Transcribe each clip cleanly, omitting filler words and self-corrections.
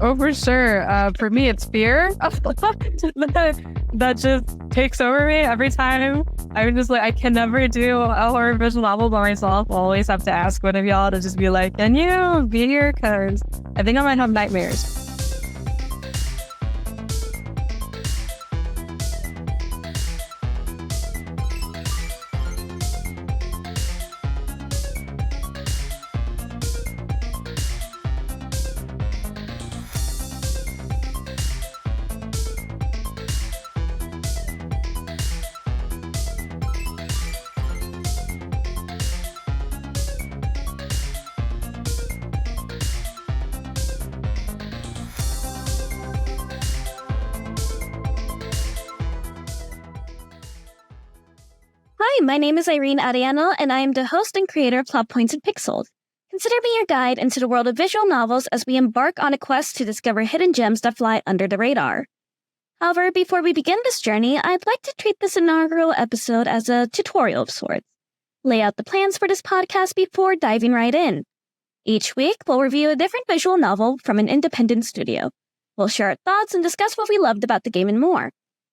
Oh, for sure. For me, it's fear that just takes over me every time. I'm just like, I can never do a horror visual novel by myself. I'll always have to ask one of y'all to just be like, can you be here? Because I think I might have nightmares. Hi, my name is Irene Arellano, and I am the host and creator of Plot Points and Pixels. Consider me your guide into the world of visual novels as we embark on a quest to discover hidden gems that fly under the radar. However, before we begin this journey, I'd like to treat this inaugural episode as a tutorial of sorts. Lay out the plans for this podcast before diving right in. Each week, we'll review a different visual novel from an independent studio. We'll share our thoughts and discuss what we loved about the game and more.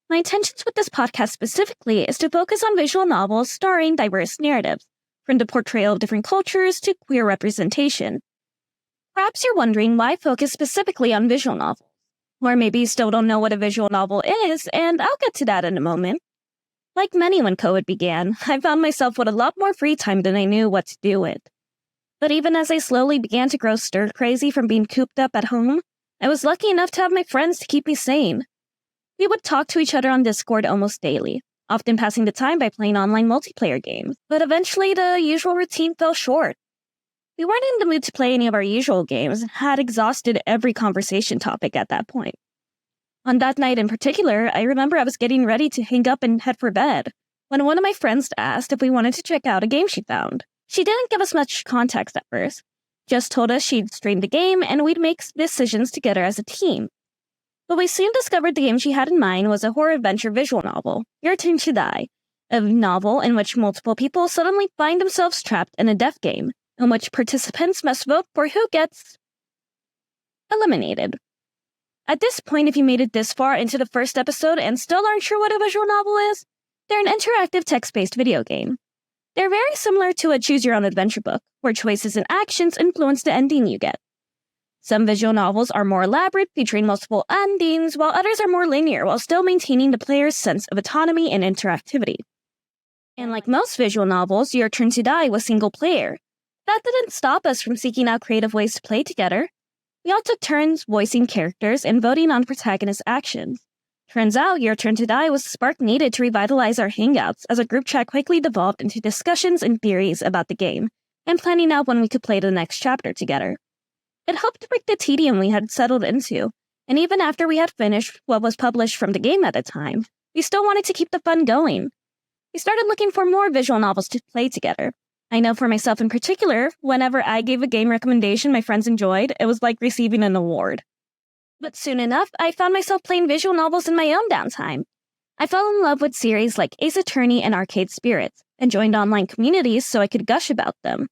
My intentions with this podcast specifically is to focus on visual novels starring diverse narratives, from the portrayal of different cultures to queer representation. Perhaps you're wondering why focus specifically on visual novels. Or maybe you still don't know what a visual novel is, and I'll get to that in a moment. Like many when COVID began, I found myself with a lot more free time than I knew what to do with. But even as I slowly began to grow stir-crazy from being cooped up at home, I was lucky enough to have my friends to keep me sane. We would talk to each other on Discord almost daily, often passing the time by playing online multiplayer games, but eventually the usual routine fell short. We weren't in the mood to play any of our usual games and had exhausted every conversation topic at that point. On that night in particular, I remember I was getting ready to hang up and head for bed, when one of my friends asked if we wanted to check out a game she found. She didn't give us much context at first, just told us she'd streamed the game and we'd make decisions together as a team. But we soon discovered the game she had in mind was a horror adventure visual novel, Your Turn to Die, a novel in which multiple people suddenly find themselves trapped in a death game, in which participants must vote for who gets eliminated. At this point, if you made it this far into the first episode and still aren't sure what a visual novel is, they're an interactive text-based video game. They're very similar to a choose-your-own-adventure book, where choices and actions influence the ending you get. Some visual novels are more elaborate, featuring multiple endings, while others are more linear, while still maintaining the player's sense of autonomy and interactivity. And like most visual novels, Your Turn to Die was single-player. That didn't stop us from seeking out creative ways to play together. We all took turns voicing characters and voting on protagonist actions. Turns out, Your Turn to Die was the spark needed to revitalize our hangouts, as a group chat quickly devolved into discussions and theories about the game, and planning out when we could play the next chapter together. It helped to break the tedium we had settled into, and even after we had finished what was published from the game at the time, we still wanted to keep the fun going. We started looking for more visual novels to play together. I know for myself in particular, whenever I gave a game recommendation my friends enjoyed, it was like receiving an award. But soon enough, I found myself playing visual novels in my own downtime. I fell in love with series like Ace Attorney and Arcade Spirits, and joined online communities so I could gush about them.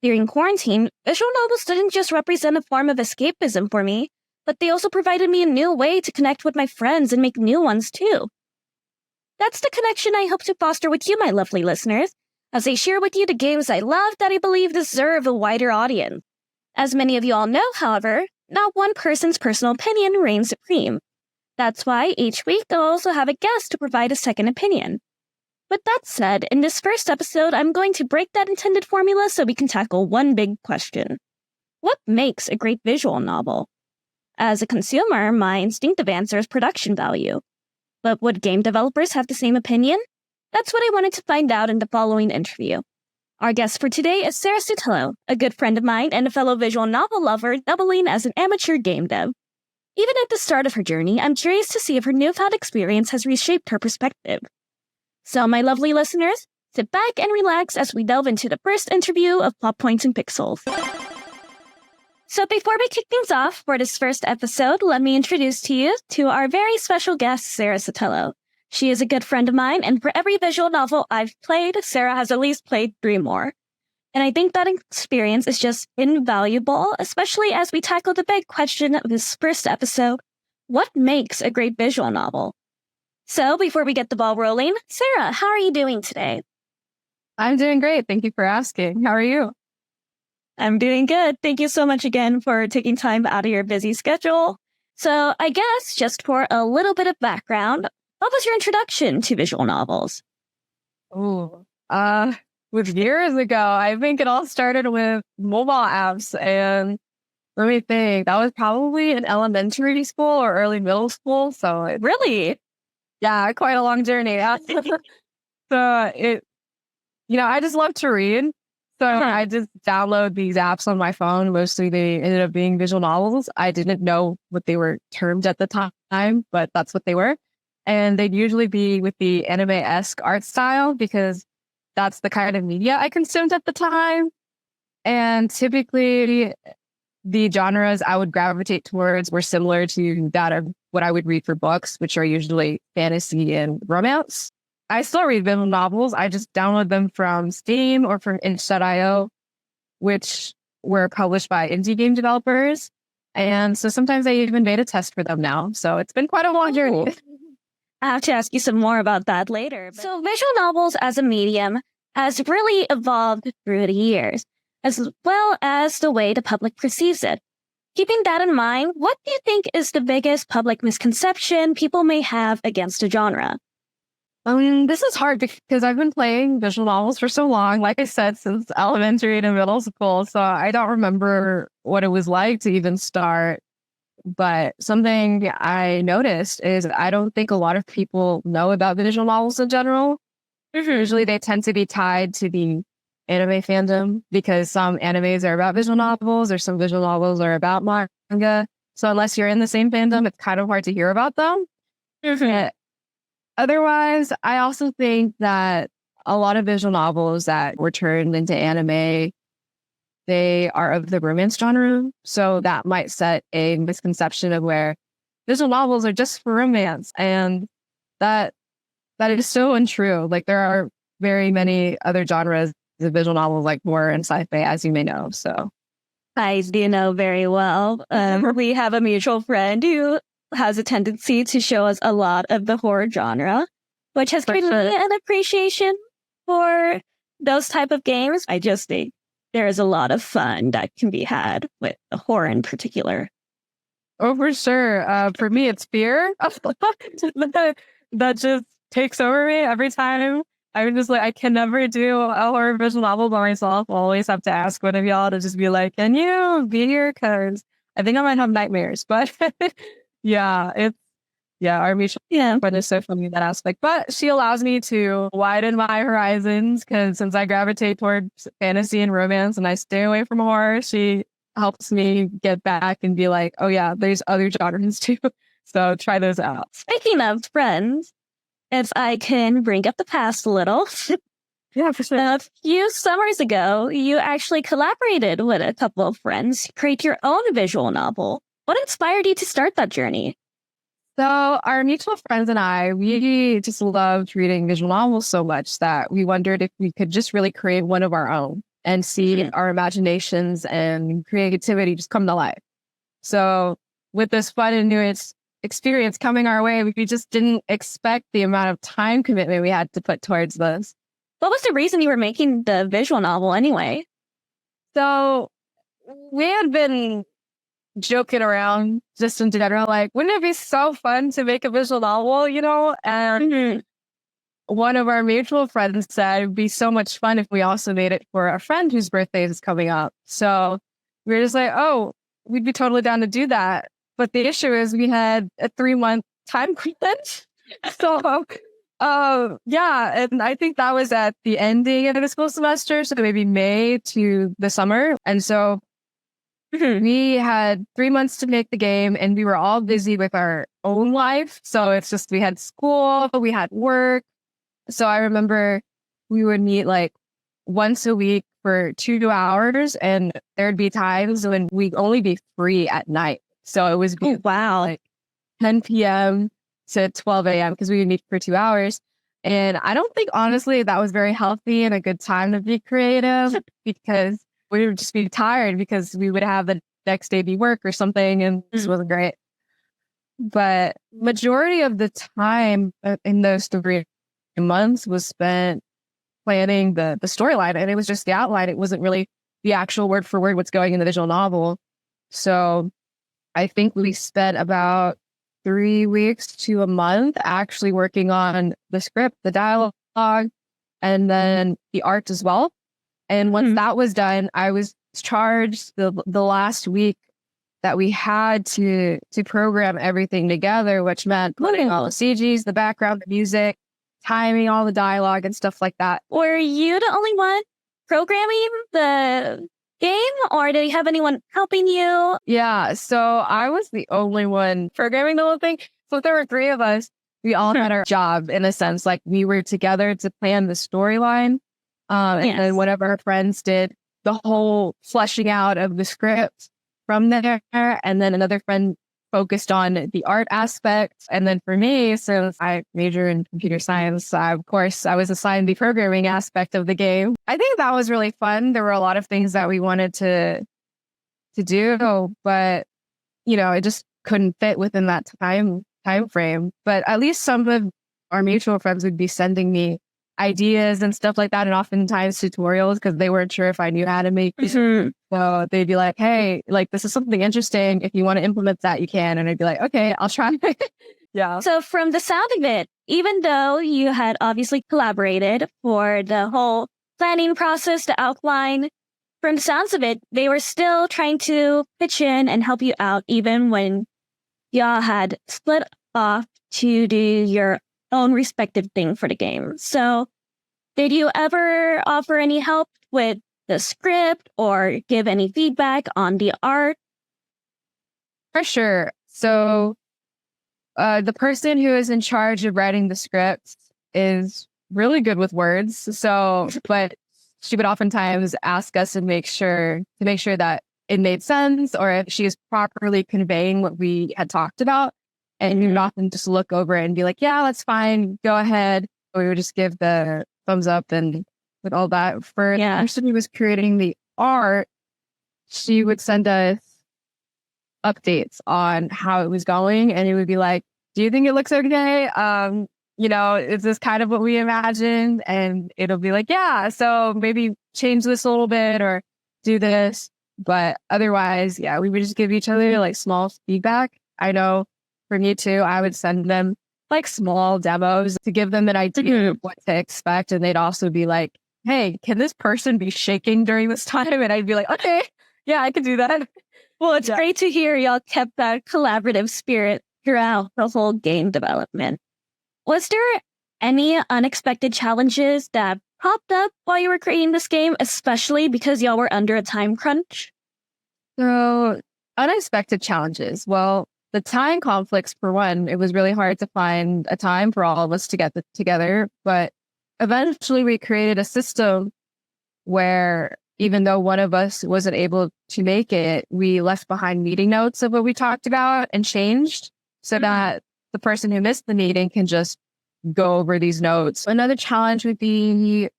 During quarantine, visual novels didn't just represent a form of escapism for me, but they also provided me a new way to connect with my friends and make new ones too. That's the connection I hope to foster with you, my lovely listeners, as I share with you the games I love that I believe deserve a wider audience. As many of you all know, however, not one person's personal opinion reigns supreme. That's why each week I'll also have a guest to provide a second opinion. With that said, in this first episode, I'm going to break that intended formula so we can tackle one big question. What makes a great visual novel? As a consumer, my instinctive answer is production value. But would game developers have the same opinion? That's what I wanted to find out in the following interview. Our guest for today is Sarah Sotelo, a good friend of mine and a fellow visual novel lover doubling as an amateur game dev. Even at the start of her journey, I'm curious to see if her newfound experience has reshaped her perspective. So, my lovely listeners, sit back and relax as we delve into the first interview of Plot Points and Pixels. So before we kick things off for this first episode, let me introduce to you to our very special guest, Sarah Sotelo. She is a good friend of mine, and for every visual novel I've played, Sarah has at least played 3 more. And I think that experience is just invaluable, especially as we tackle the big question of this first episode: what makes a great visual novel? So before we get the ball rolling, Sarah, how are you doing today? I'm doing great. Thank you for asking. How are you? I'm doing good. Thank you so much again for taking time out of your busy schedule. So I guess just for a little bit of background, what was your introduction to visual novels? Oh, with years ago, I think it all started with mobile apps. And let me think, that was probably in elementary school or early middle school. So Really? yeah, quite a long journey. So I just love to read. So I just download these apps on my phone. Mostly they ended up being visual novels. I didn't know what they were termed at the time, but that's what they were. And they'd usually be with the anime-esque art style because that's the kind of media I consumed at the time. And typically the genres I would gravitate towards were similar to that of what I would read for books, which are usually fantasy and romance. I still read visual novels. I just download them from Steam or from itch.io, which were published by indie game developers. And so sometimes I even beta test for them now. So it's been quite a long journey. I have to ask you some more about that later. So visual novels as a medium has really evolved through the years, as well as the way the public perceives it. Keeping that in mind, what do you think is the biggest public misconception people may have against the genre? I mean, this is hard because I've been playing visual novels for so long, like I said, since elementary to middle school. So I don't remember what it was like to even start. But something I noticed is I don't think a lot of people know about visual novels in general. Usually they tend to be tied to the anime fandom because some animes are about visual novels or some visual novels are about manga. So unless you're in the same fandom, it's kind of hard to hear about them. Otherwise, I also think that a lot of visual novels that were turned into anime, they are of the romance genre. So that might set a misconception of where visual novels are just for romance. And that is so untrue. Like there are very many other genres of visual novels, like horror and sci-fi, as you may know. So I do know very well. We have a mutual friend who has a tendency to show us a lot of the horror genre, which has given me an appreciation for those type of games. I just think there is a lot of fun that can be had with the horror in particular. Oh, for sure. For me, it's fear that just takes over me every time. I'm just like, I can never do a horror visual novel by myself. I'll always have to ask one of y'all to just be like, can you be here? Because I think I might have nightmares. But our mutual friend is so funny in that aspect. But she allows me to widen my horizons because since I gravitate towards fantasy and romance and I stay away from horror, she helps me get back and be like, oh yeah, there's other genres too. So try those out. Speaking of friends, if I can bring up the past a little. Yeah, for sure. A few summers ago, you actually collaborated with a couple of friends to create your own visual novel. What inspired you to start that journey? So our mutual friends and I, we just loved reading visual novels so much that we wondered if we could just really create one of our own and see our imaginations and creativity just come to life. So with this fun and new experience coming our way, we just didn't expect the amount of time commitment we had to put towards this. What was the reason you were making the visual novel anyway? So we had been joking around just in general, like, wouldn't it be so fun to make a visual novel, And one of our mutual friends said it'd be so much fun if we also made it for a friend whose birthday is coming up. So we were just like, oh, we'd be totally down to do that. But the issue is we had a 3-month time crunch. So and I think that was at the ending of the school semester, so maybe May to the summer. And so we had 3 months to make the game and we were all busy with our own life. So it's just, we had school, we had work. So I remember we would meet like once a week for 2 hours and there'd be times when we'd only be free at night. So it was like 10 p.m. to 12 a.m. because we would meet for 2 hours. And I don't think, honestly, that was very healthy and a good time to be creative because we would just be tired because we would have the next day be work or something, and this wasn't great. But majority of the time in those 3 months was spent planning the storyline, and it was just the outline. It wasn't really the actual word for word what's going in the visual novel. So I think we spent about 3 weeks to a month actually working on the script, the dialogue, and then the art as well. And once that was done, I was charged the last week that we had to program everything together, which meant putting all the CGs, the background, the music, timing all the dialogue and stuff like that. Were you the only one programming the game, or did you have anyone helping you? Yeah, so I was the only one programming the whole thing. So if there were 3 of us, we all had our job in a sense. Like we were together to plan the storyline. And then whatever our friends did, the whole fleshing out of the script from there. And then another friend focused on the art aspect. And then for me, since I major in computer science, of course, I was assigned the programming aspect of the game. I think that was really fun. There were a lot of things that we wanted to do, but it just couldn't fit within that time frame. But at least some of our mutual friends would be sending me ideas and stuff like that, and oftentimes tutorials because they weren't sure if I knew how to make it. So they'd be like, hey, like this is something interesting. If you want to implement that, you can. And I'd be like, okay, I'll try. Yeah. So from the sound of it, even though you had obviously collaborated for the whole planning process, the outline, from the sounds of it, they were still trying to pitch in and help you out even when y'all had split off to do your own respective thing for the game. So did you ever offer any help with the script or give any feedback on the art? For sure. So the person who is in charge of writing the script is really good with words. So, but she would oftentimes ask us to make sure that it made sense, or if she is properly conveying what we had talked about. And we would often just look over it and be like, yeah, that's fine. Go ahead. We would just give the thumbs up and with all that. For the person who was creating the art, she would send us updates on how it was going. And it would be like, do you think it looks okay? Is this kind of what we imagined? And it'll be like, yeah, so maybe change this a little bit or do this. But otherwise, yeah, we would just give each other like small feedback. I know for me too, I would send them like small demos to give them an idea of what to expect. And they'd also be like, hey, can this person be shaking during this time? And I'd be like, okay, yeah, I can do that. Well, it's great to hear y'all kept that collaborative spirit throughout the whole game development. Was there any unexpected challenges that popped up while you were creating this game, especially because y'all were under a time crunch? So, unexpected challenges. Well, the time conflicts, for one, it was really hard to find a time for all of us to get together. But eventually we created a system where even though one of us wasn't able to make it, we left behind meeting notes of what we talked about and changed so that the person who missed the meeting can just go over these notes. Another challenge would be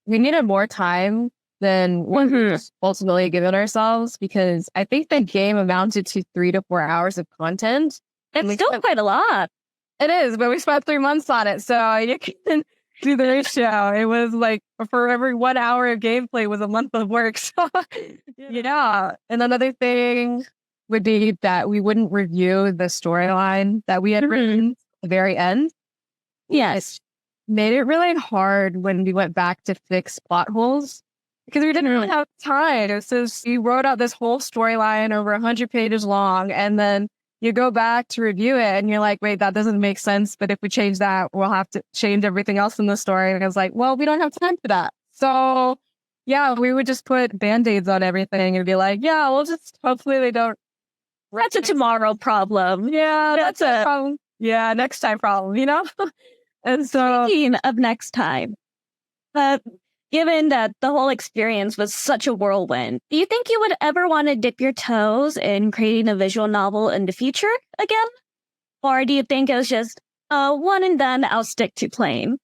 we needed more time than what we ultimately given ourselves, because I think the game amounted to 3 to 4 hours of content. It's still quite a lot. It is, but we spent 3 months on it. So you can do the ratio. It was like for every 1 hour of gameplay was a month of work. So, yeah. And another thing would be that we wouldn't review the storyline that we had written at the very end. Yes. It made it really hard when we went back to fix plot holes because we didn't really have time. So we wrote out this whole storyline over 100 pages long, and then you go back to review it and you're like, wait, that doesn't make sense. But if we change that, we'll have to change everything else in the story. And I was like, well, we don't have time for that. So yeah, we would just put Band-Aids on everything and be like, yeah, we'll just hopefully they don't. That's a tomorrow problem. Yeah, that's a problem. Yeah, next time problem, And so, speaking of next time, given that the whole experience was such a whirlwind, do you think you would ever want to dip your toes in creating a visual novel in the future again? Or do you think it was just one and done, I'll stick to playing?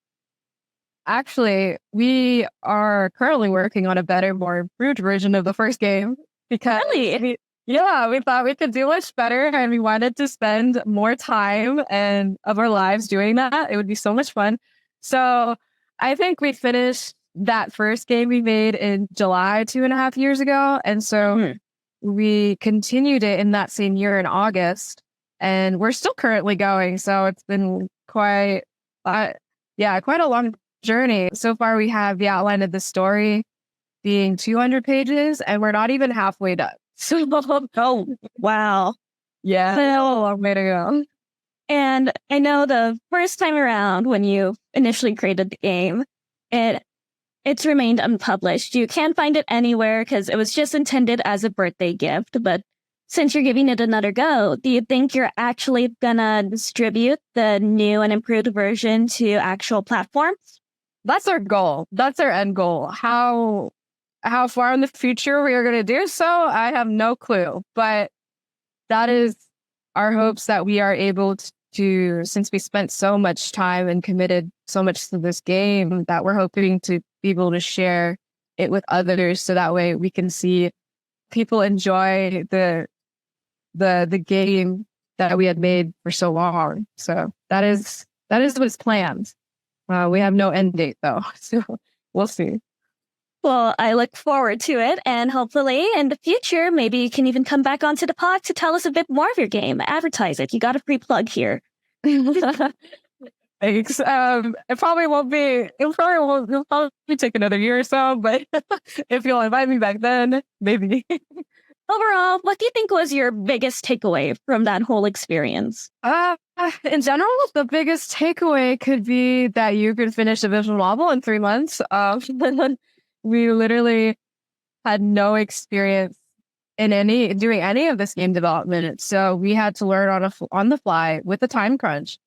Actually, we are currently working on a better, more improved version of the first game because Really? we thought we could do much better and we wanted to spend more time and of our lives doing that. It would be so much fun. So I think we finished that first game we made in July 2.5 years ago. And so we continued it in that same year in August. And we're still currently going. So it's been quite, quite a long journey. So far, we have the outline of the story being 200 pages, and we're not even halfway done. So, Oh, wow. yeah, So, a long way to go. and I know the first time around when you initially created the game, it's remained unpublished. You can't find it anywhere because it was just intended as a birthday gift. But since you're giving it another go, do you think you're actually gonna distribute the new and improved version to actual platforms? That's our goal. That's our end goal. How far in the future we are going to do so, I have no clue. But that is our hopes, that we are able to, since we spent so much time and committed so much to this game, that we're hoping to be able to share it with others, so that way we can see people enjoy the game that we had made for so long. So that is what's planned. We have no end date though, so we'll see. Well, I look forward to it, and hopefully in the future, maybe you can even come back onto the pod to tell us a bit more of your game. Advertise it. You got a free plug here. Thanks. It probably won't be. It'll probably take another year or so, but if you'll invite me back then, maybe. Overall, what do you think was your biggest takeaway from that whole experience? In general, the biggest takeaway could be that you could finish a visual novel in 3 months. We literally had no experience in doing any of this game development, so we had to learn on the fly with a time crunch.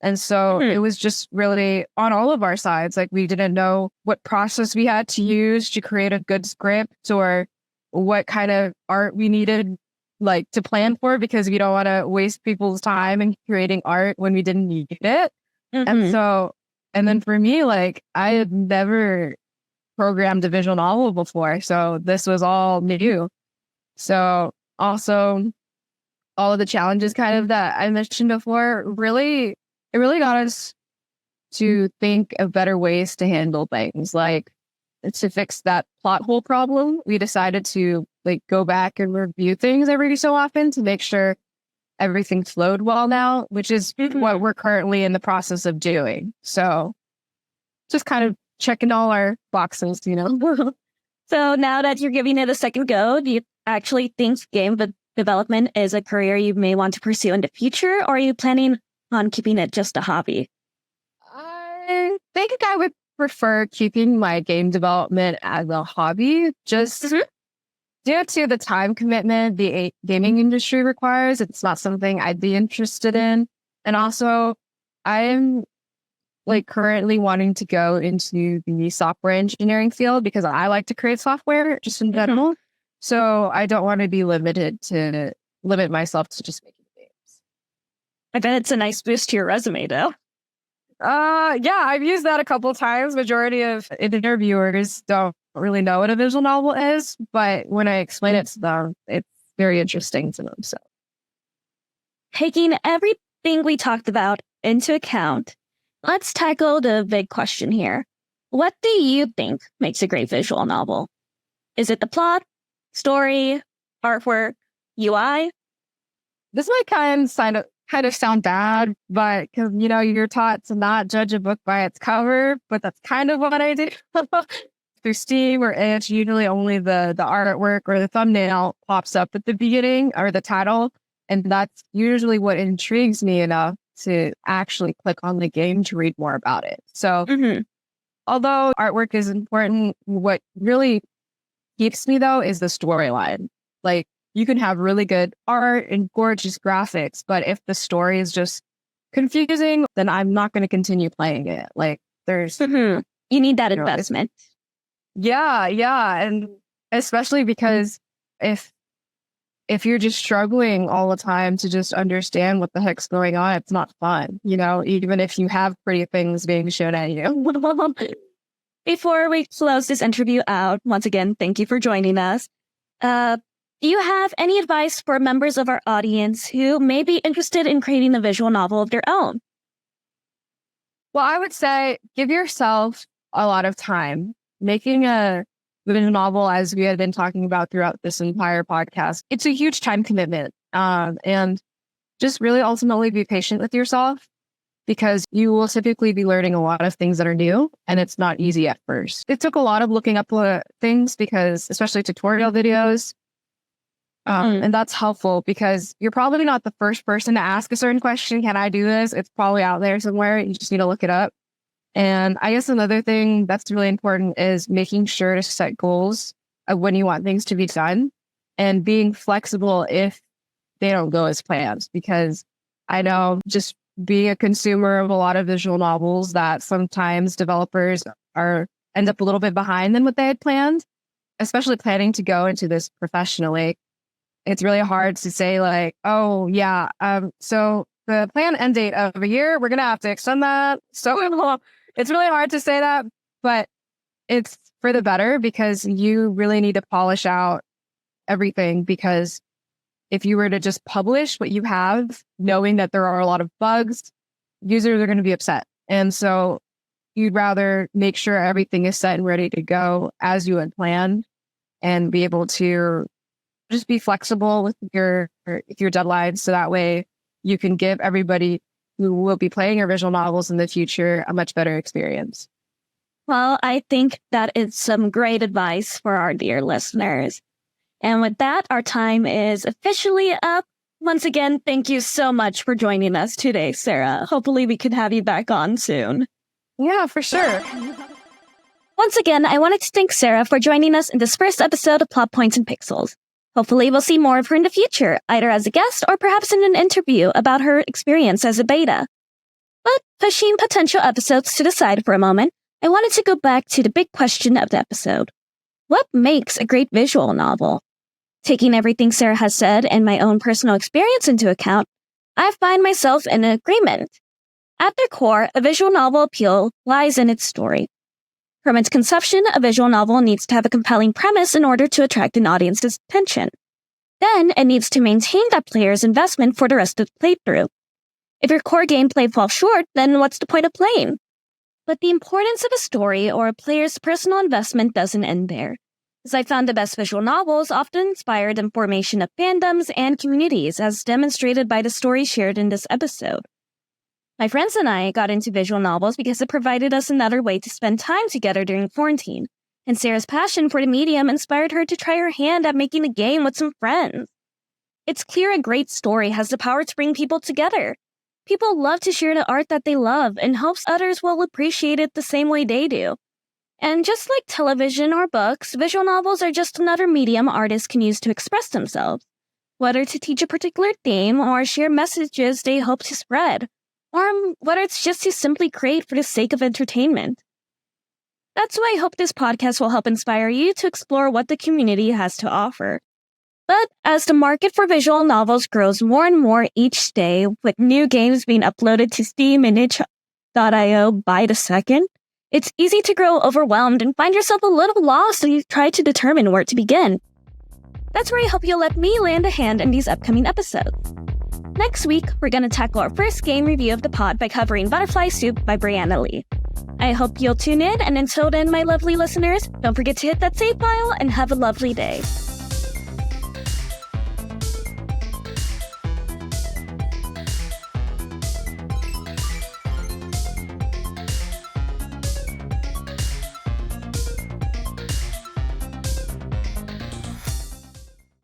And so it was just really on all of our sides. Like, we didn't know what process we had to use to create a good script, or what kind of art we needed like to plan for, because we don't want to waste people's time in creating art when we didn't need it. And then for me, like, I had never programmed a visual novel before, so this was all new. So also all of the challenges kind of that I mentioned before, it really got us to think of better ways to handle things. Like, to fix that plot hole problem, we decided to like go back and review things every so often to make sure everything flowed well now, which is what we're currently in the process of doing. So just kind of checking all our boxes, you know. So now that you're giving it a second go, do you actually think development is a career you may want to pursue in the future, or are you planning on keeping it just a hobby? I think I would prefer keeping my game development as a hobby, just due to the time commitment the gaming industry requires. It's not something I'd be interested in. And also, I'm like currently wanting to go into the software engineering field, because I like to create software just in general. So I don't want to be limit myself to just making games. I bet it's a nice boost to your resume, though. Yeah, I've used that a couple of times. Majority of interviewers don't really know what a visual novel is, but when I explain it to them, it's very interesting to them. So, taking everything we talked about into account, let's tackle the big question here. What do you think makes a great visual novel? Is it the plot, story, artwork, UI? This might kind of sound bad, but because, you know, you're taught to not judge a book by its cover, but that's kind of what I do. Through Steam or Itch, usually only the artwork or the thumbnail pops up at the beginning, or the title. And that's usually what intrigues me enough to actually click on the game to read more about it. So although artwork is important, what really keeps me though is the storyline. Like, you can have really good art and gorgeous graphics, but if the story is just confusing, then I'm not going to continue playing it. Like, there's you need that investment. Yeah. And especially because if you're just struggling all the time to just understand what the heck's going on, it's not fun, you know, even if you have pretty things being shown at you. before we close this interview out, once again, thank you for joining us. Do you have any advice for members of our audience who may be interested in creating a visual novel of their own? Well, I would say give yourself a lot of time. Making a visual novel, as we had been talking about throughout this entire podcast, it's a huge time commitment. And just really ultimately be patient with yourself, because you will typically be learning a lot of things that are new, and it's not easy at first. It took a lot of looking up things, because especially tutorial videos, and that's helpful because you're probably not the first person to ask a certain question. Can I do this? It's probably out there somewhere. You just need to look it up. And I guess another thing that's really important is making sure to set goals of when you want things to be done and being flexible if they don't go as planned. Because I know, just being a consumer of a lot of visual novels, that sometimes developers end up a little bit behind than what they had planned, especially planning to go into this professionally. It's really hard to say like, oh yeah, so the planned end date of a year, we're going to have to extend that. So it's really hard to say that, but it's for the better, because you really need to polish out everything. Because if you were to just publish what you have, knowing that there are a lot of bugs, users are going to be upset. And so you'd rather make sure everything is set and ready to go as you had planned, and be able to just be flexible with your deadlines. So that way you can give everybody who will be playing your visual novels in the future a much better experience. Well, I think that is some great advice for our dear listeners. And with that, our time is officially up. Once again, thank you so much for joining us today, Sarah. Hopefully we can have you back on soon. Yeah, for sure. Once again, I wanted to thank Sarah for joining us in this first episode of Plot Points and Pixels. Hopefully we'll see more of her in the future, either as a guest or perhaps in an interview about her experience as a beta. But pushing potential episodes to the side for a moment, I wanted to go back to the big question of the episode. What makes a great visual novel? Taking everything Sarah has said and my own personal experience into account, I find myself in agreement. At their core, a visual novel appeal lies in its story. From its conception, a visual novel needs to have a compelling premise in order to attract an audience's attention. Then, it needs to maintain that player's investment for the rest of the playthrough. If your core gameplay falls short, then what's the point of playing? But the importance of a story or a player's personal investment doesn't end there, as I found the best visual novels often inspired the formation of fandoms and communities, as demonstrated by the stories shared in this episode. My friends and I got into visual novels because it provided us another way to spend time together during quarantine, and Sarah's passion for the medium inspired her to try her hand at making a game with some friends. It's clear a great story has the power to bring people together. People love to share the art that they love and hopes others will appreciate it the same way they do. And just like television or books, visual novels are just another medium artists can use to express themselves, whether to teach a particular theme or share messages they hope to spread, or whether it's just to simply create for the sake of entertainment. That's why I hope this podcast will help inspire you to explore what the community has to offer. But as the market for visual novels grows more and more each day, with new games being uploaded to Steam and itch.io by the second, it's easy to grow overwhelmed and find yourself a little lost as you try to determine where to begin. That's where I hope you'll let me lend a hand in these upcoming episodes. Next week, we're going to tackle our first game review of the pod by covering Butterfly Soup by Brianna Lee. I hope you'll tune in, and until then, my lovely listeners, don't forget to hit that save file and have a lovely day.